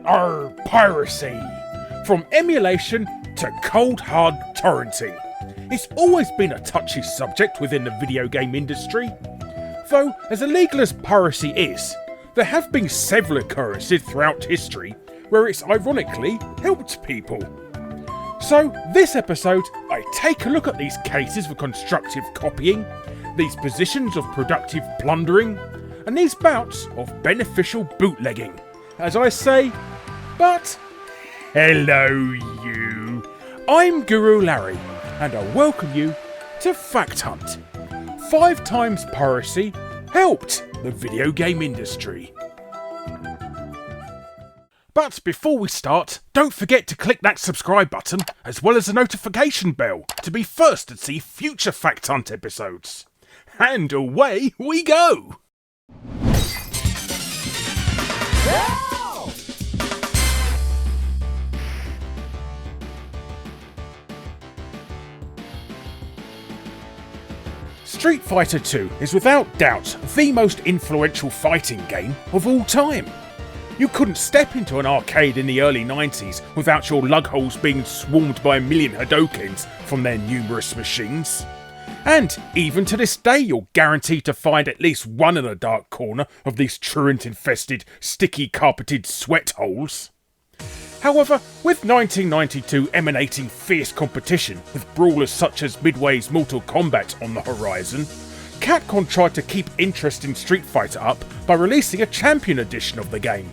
Piracy! From emulation to cold hard torrenting. It's always been a touchy subject within the video game industry. Though, as illegal as piracy is, there have been several occurrences throughout history where it's ironically helped people. So, this episode, I take a look at these cases for constructive copying, these positions of productive plundering, and these bouts of beneficial bootlegging. As I say, but hello you! I'm Guru Larry, and I welcome you to Fact Hunt. 5 times piracy helped the video game industry. But before we start, don't forget to click that subscribe button as well as the notification bell to be first to see future Fact Hunt episodes. And away we go! Street Fighter 2 is without doubt the most influential fighting game of all time. You couldn't step into an arcade in the early 90s without your lug holes being swarmed by a million Hadokens from their numerous machines. And even to this day you're guaranteed to find at least one in a dark corner of these truant-infested, sticky carpeted sweat holes. However, with 1992 emanating fierce competition with brawlers such as Midway's Mortal Kombat on the horizon, Capcom tried to keep interest in Street Fighter up by releasing a Champion edition of the game.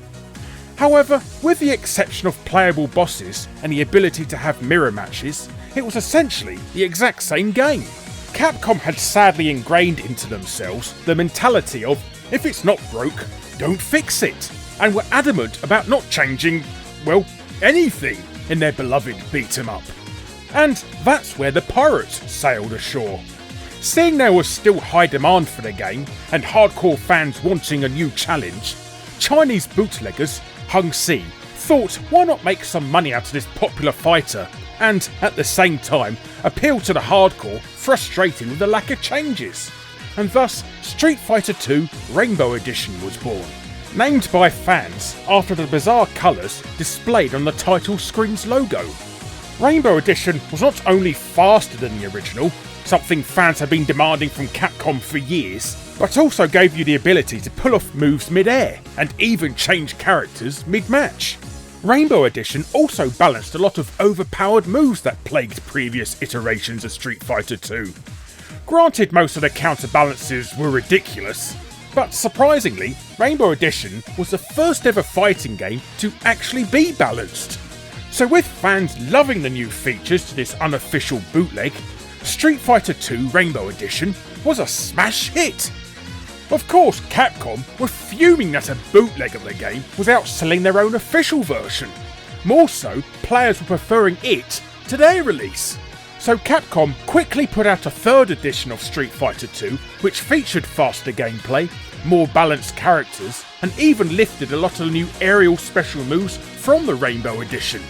However, with the exception of playable bosses and the ability to have mirror matches, it was essentially the exact same game. Capcom had sadly ingrained into themselves the mentality of, if it's not broke, don't fix it, and were adamant about not changing, well, anything in their beloved beat-em-up. And that's where the pirates sailed ashore. Seeing there was still high demand for the game, and hardcore fans wanting a new challenge, Chinese bootleggers, Hung Si, thought why not make some money out of this popular fighter and, at the same time, appeal to the hardcore frustrated with the lack of changes. And thus, Street Fighter 2 Rainbow Edition was born. Named by fans after the bizarre colours displayed on the title screen's logo. Rainbow Edition was not only faster than the original, something fans had been demanding from Capcom for years, but also gave you the ability to pull off moves mid-air, and even change characters mid-match. Rainbow Edition also balanced a lot of overpowered moves that plagued previous iterations of Street Fighter 2. Granted, most of the counterbalances were ridiculous, but surprisingly, Rainbow Edition was the first ever fighting game to actually be balanced. So with fans loving the new features to this unofficial bootleg, Street Fighter 2 Rainbow Edition was a smash hit. Of course, Capcom were fuming that a bootleg of the game was outselling their own official version. More so, players were preferring it to their release. So Capcom quickly put out a 3rd edition of Street Fighter 2, which featured faster gameplay, more balanced characters, and even lifted a lot of the new aerial special moves from the Rainbow Edition,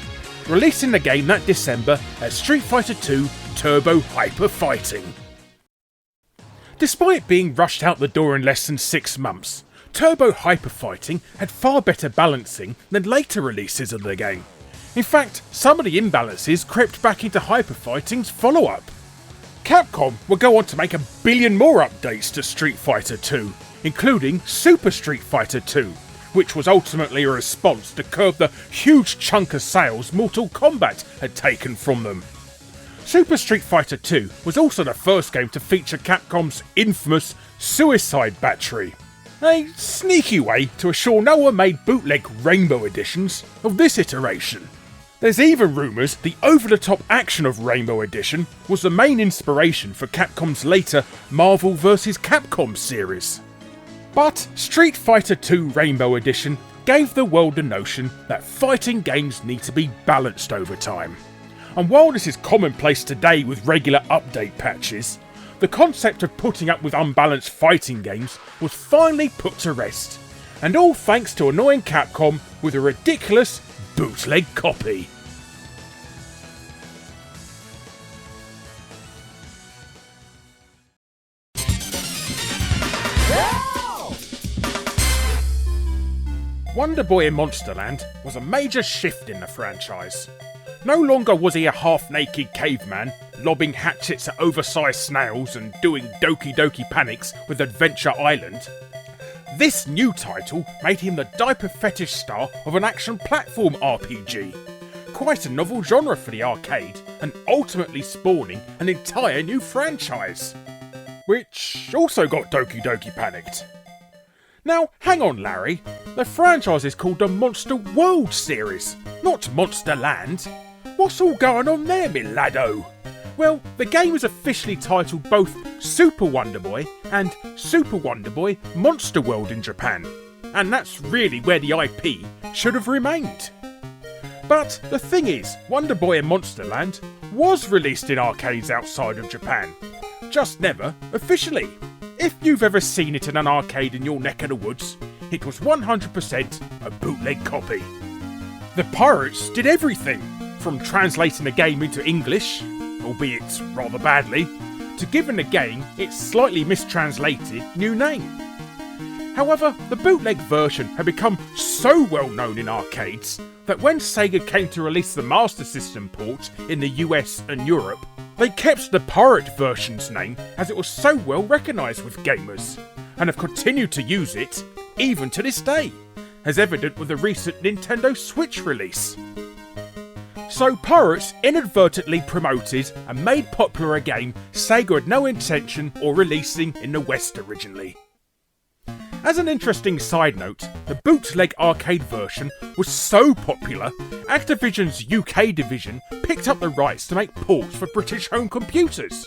releasing the game that December as Street Fighter 2 Turbo Hyper Fighting. Despite being rushed out the door in less than 6 months, Turbo Hyper Fighting had far better balancing than later releases of the game. In fact, some of the imbalances crept back into Hyper Fighting's follow-up. Capcom would go on to make 1 billion more updates to Street Fighter 2, including Super Street Fighter 2, which was ultimately a response to curb the huge chunk of sales Mortal Kombat had taken from them. Super Street Fighter 2 was also the first game to feature Capcom's infamous Suicide Battery, a sneaky way to assure no one made bootleg Rainbow editions of this iteration. There's even rumours the over-the-top action of Rainbow Edition was the main inspiration for Capcom's later Marvel vs. Capcom series. But Street Fighter 2 Rainbow Edition gave the world the notion that fighting games need to be balanced over time. And while this is commonplace today with regular update patches, the concept of putting up with unbalanced fighting games was finally put to rest, and all thanks to annoying Capcom with a ridiculous bootleg copy. Wonder Boy in Monsterland was a major shift in the franchise. No longer was he a half-naked caveman, lobbing hatchets at oversized snails and doing Doki Doki Panics with Adventure Island. This new title made him the diaper fetish star of an action platform RPG. Quite a novel genre for the arcade, and ultimately spawning an entire new franchise. Which also got Doki Doki Panicked. Now, hang on Larry, the franchise is called the Monster World series, not Monster Land. What's all going on there, me laddo? Well, the game is officially titled both Super Wonder Boy and Super Wonder Boy Monster World in Japan, and that's really where the IP should have remained. But the thing is, Wonder Boy in Monsterland was released in arcades outside of Japan, just never officially. If you've ever seen it in an arcade in your neck of the woods, it was 100% a bootleg copy. The pirates did everything, from translating the game into English, albeit rather badly, to giving the game its slightly mistranslated new name. However, the bootleg version had become so well known in arcades that when Sega came to release the Master System port in the US and Europe, they kept the pirate version's name as it was so well recognised with gamers, and have continued to use it even to this day, as evident with the recent Nintendo Switch release. So Pirates inadvertently promoted and made popular a game Sega had no intention of releasing in the West originally. As an interesting side note, the bootleg arcade version was so popular, Activision's UK division picked up the rights to make ports for British home computers.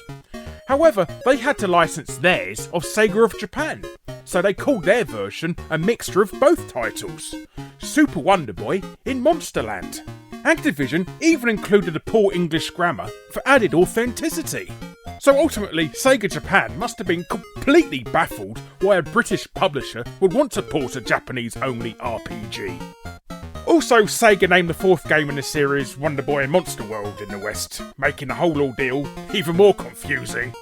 However, they had to license theirs of Sega of Japan, so they called their version a mixture of both titles, Super Wonder Boy in Monsterland. Activision even included a poor English grammar for added authenticity. So ultimately, Sega Japan must have been completely baffled why a British publisher would want to port a Japanese-only RPG. Also, Sega named the fourth game in the series Wonder Boy and Monster World in the West, making the whole ordeal even more confusing.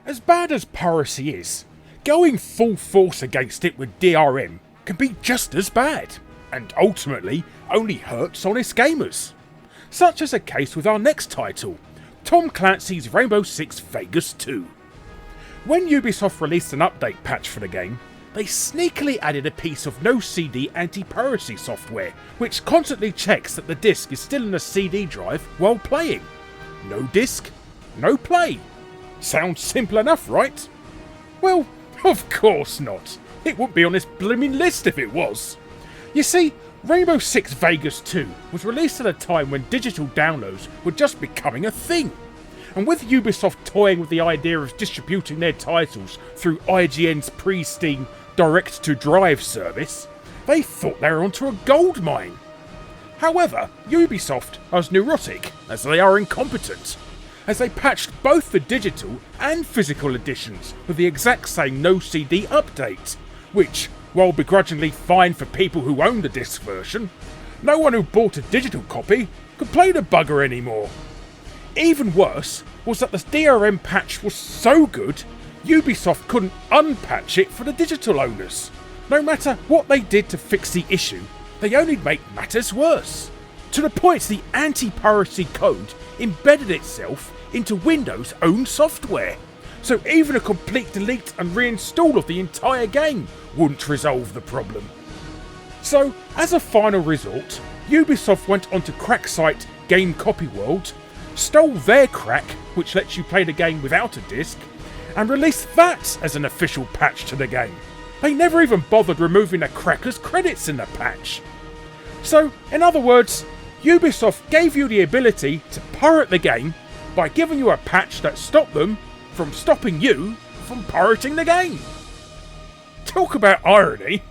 As bad as Piracy is, going full force against it with DRM can be just as bad, and ultimately only hurts honest gamers. Such is the case with our next title, Tom Clancy's Rainbow Six Vegas 2. When Ubisoft released an update patch for the game, they sneakily added a piece of no-CD anti-piracy software, which constantly checks that the disc is still in the CD drive while playing. No disc, no play. Sounds simple enough, right? Well, of course not. It wouldn't be on this blooming list if it was. You see, Rainbow Six Vegas 2 was released at a time when digital downloads were just becoming a thing. And with Ubisoft toying with the idea of distributing their titles through IGN's pre-Steam direct-to-drive service, they thought they were onto a gold mine. However, Ubisoft are as neurotic as they are incompetent, as they patched both the digital and physical editions with the exact same no-CD update, which, while begrudgingly fine for people who own the disc version, no one who bought a digital copy could play the bugger anymore. Even worse was that the DRM patch was so good, Ubisoft couldn't unpatch it for the digital owners. No matter what they did to fix the issue, they only make matters worse, to the point the anti-piracy code embedded itself into Windows' own software, so even a complete delete and reinstall of the entire game wouldn't resolve the problem. So, as a final resort, Ubisoft went onto crack site Game Copy World, stole their crack, which lets you play the game without a disc, and released that as an official patch to the game. They never even bothered removing the cracker's credits in the patch. So, in other words, Ubisoft gave you the ability to pirate the game by giving you a patch that stopped them from stopping you from pirating the game. Talk about irony.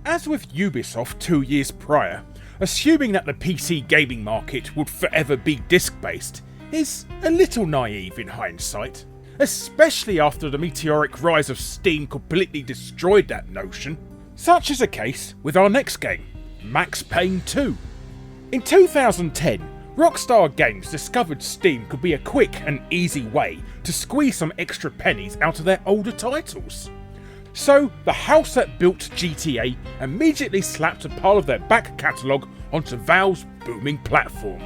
As with Ubisoft 2 years prior, assuming that the PC gaming market would forever be disc-based is a little naive in hindsight, especially after the meteoric rise of Steam completely destroyed that notion. Such is the case with our next game, Max Payne 2. In 2010, Rockstar Games discovered Steam could be a quick and easy way to squeeze some extra pennies out of their older titles. So, the house that built GTA immediately slapped a pile of their back catalogue onto Valve's booming platform.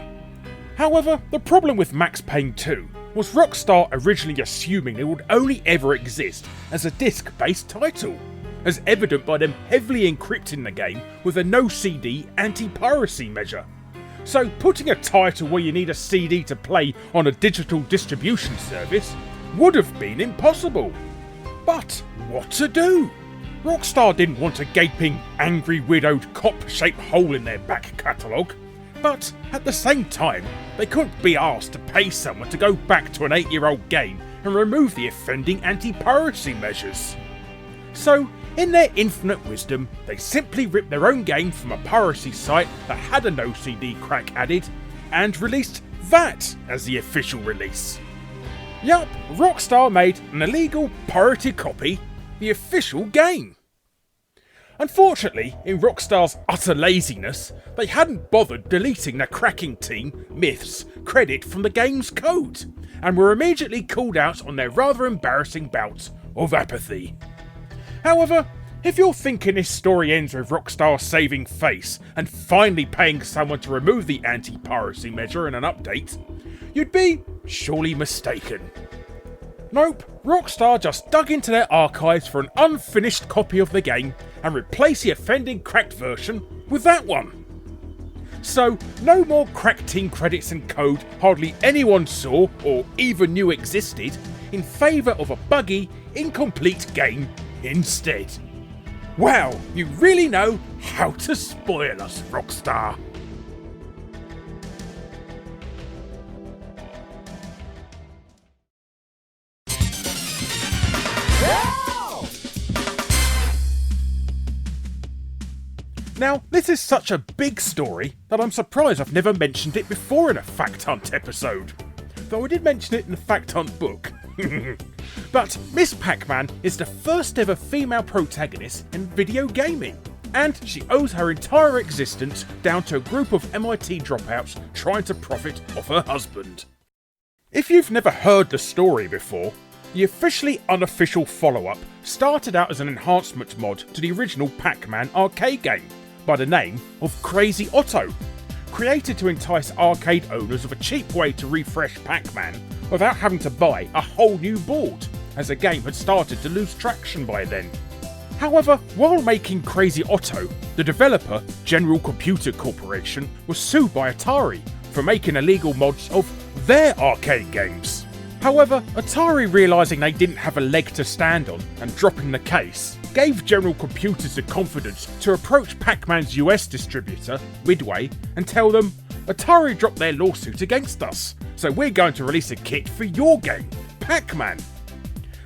However, the problem with Max Payne 2 was Rockstar originally assuming it would only ever exist as a disc-based title, as evident by them heavily encrypting the game with a no-CD anti-piracy measure. So putting a title where you need a CD to play on a digital distribution service would have been impossible. But what to do? Rockstar didn't want a gaping, angry, widowed, cop-shaped hole in their back catalogue, but at the same time, they couldn't be asked to pay someone to go back to an 8-year-old game and remove the offending anti-piracy measures. So, in their infinite wisdom, they simply ripped their own game from a piracy site that had a no-CD crack added, and released that as the official release. Yup, Rockstar made an illegal pirated copy the official game. Unfortunately, in Rockstar's utter laziness, they hadn't bothered deleting the cracking team, Myth's, credit from the game's code, and were immediately called out on their rather embarrassing bout of apathy. However, if you're thinking this story ends with Rockstar saving face and finally paying someone to remove the anti-piracy measure in an update, you'd be surely mistaken. Nope, Rockstar just dug into their archives for an unfinished copy of the game and replaced the offending cracked version with that one. So, no more cracked team credits and code hardly anyone saw or even knew existed, in favour of a buggy, incomplete game instead. Wow, you really know how to spoil us, Rockstar. Now, this is such a big story that I'm surprised I've never mentioned it before in a Fact Hunt episode. Though I did mention it in the Fact Hunt book. But Miss PacMan is the first ever female protagonist in video gaming, and she owes her entire existence down to a group of MIT dropouts trying to profit off her husband. If you've never heard the story before, the officially unofficial follow-up started out as an enhancement mod to the original Pac-Man arcade game by the name of Crazy Otto, created to entice arcade owners of a cheap way to refresh Pac-Man without having to buy a whole new board, as the game had started to lose traction by then. However, while making Crazy Otto, the developer, General Computer Corporation, was sued by Atari for making illegal mods of their arcade games. However, Atari, realising they didn't have a leg to stand on and dropping the case, gave General Computers the confidence to approach Pac-Man's US distributor, Midway, and tell them, Atari dropped their lawsuit against us, so we're going to release a kit for your game, Pac-Man.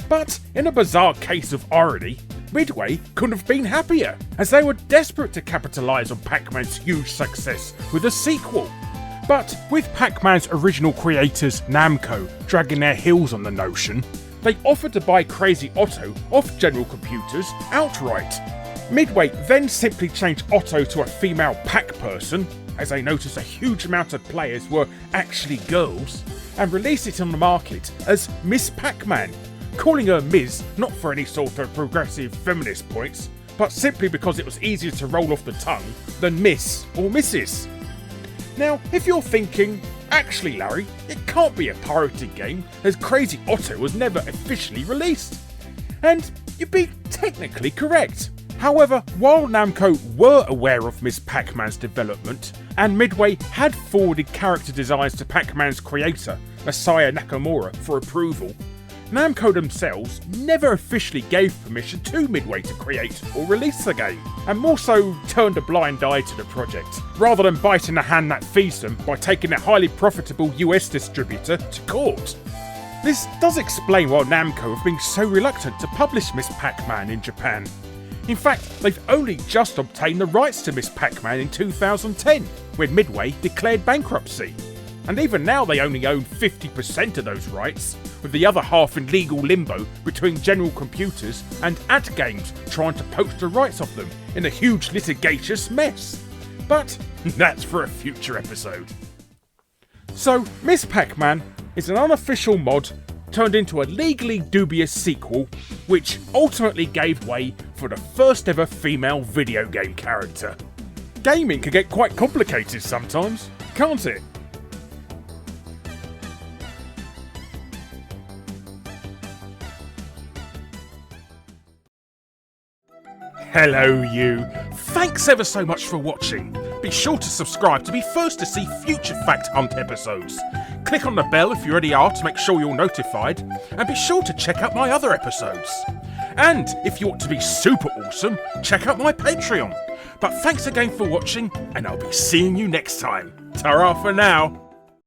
But in a bizarre case of irony, Midway couldn't have been happier, as they were desperate to capitalise on Pac-Man's huge success with a sequel. But with Pac-Man's original creators, Namco, dragging their heels on the notion, they offered to buy Crazy Otto off General Computers outright. Midway then simply changed Otto to a female Pac person, as they noticed a huge amount of players were actually girls, and released it on the market as Miss Pac-Man, calling her Ms. not for any sort of progressive feminist points, but simply because it was easier to roll off the tongue than Miss or Mrs. Now, if you're thinking, actually Larry, it can't be a pirated game as Crazy Otto was never officially released. And you'd be technically correct. However, while Namco were aware of Miss Pac-Man's development, and Midway had forwarded character designs to Pac-Man's creator, Masaya Nakamura, for approval, Namco themselves never officially gave permission to Midway to create or release the game, and more so turned a blind eye to the project, rather than biting the hand that feeds them by taking their highly profitable US distributor to court. This does explain why Namco have been so reluctant to publish Miss Pac-Man in Japan. In fact, they've only just obtained the rights to Miss Pac-Man in 2010, when Midway declared bankruptcy. And even now they only own 50% of those rights, with the other half in legal limbo between General Computers and AtGames trying to poach the rights of them in a huge litigious mess. But that's for a future episode. So, Miss Pac-Man is an unofficial mod turned into a legally dubious sequel, which ultimately gave way for the first ever female video game character. Gaming can get quite complicated sometimes, can't it? Hello you! Thanks ever so much for watching. Be sure to subscribe to be first to see future Fact Hunt episodes. Click on the bell if you already are to make sure you're notified, and be sure to check out my other episodes. And if you want to be super awesome, check out my Patreon. But thanks again for watching, and I'll be seeing you next time. Ta-ra for now!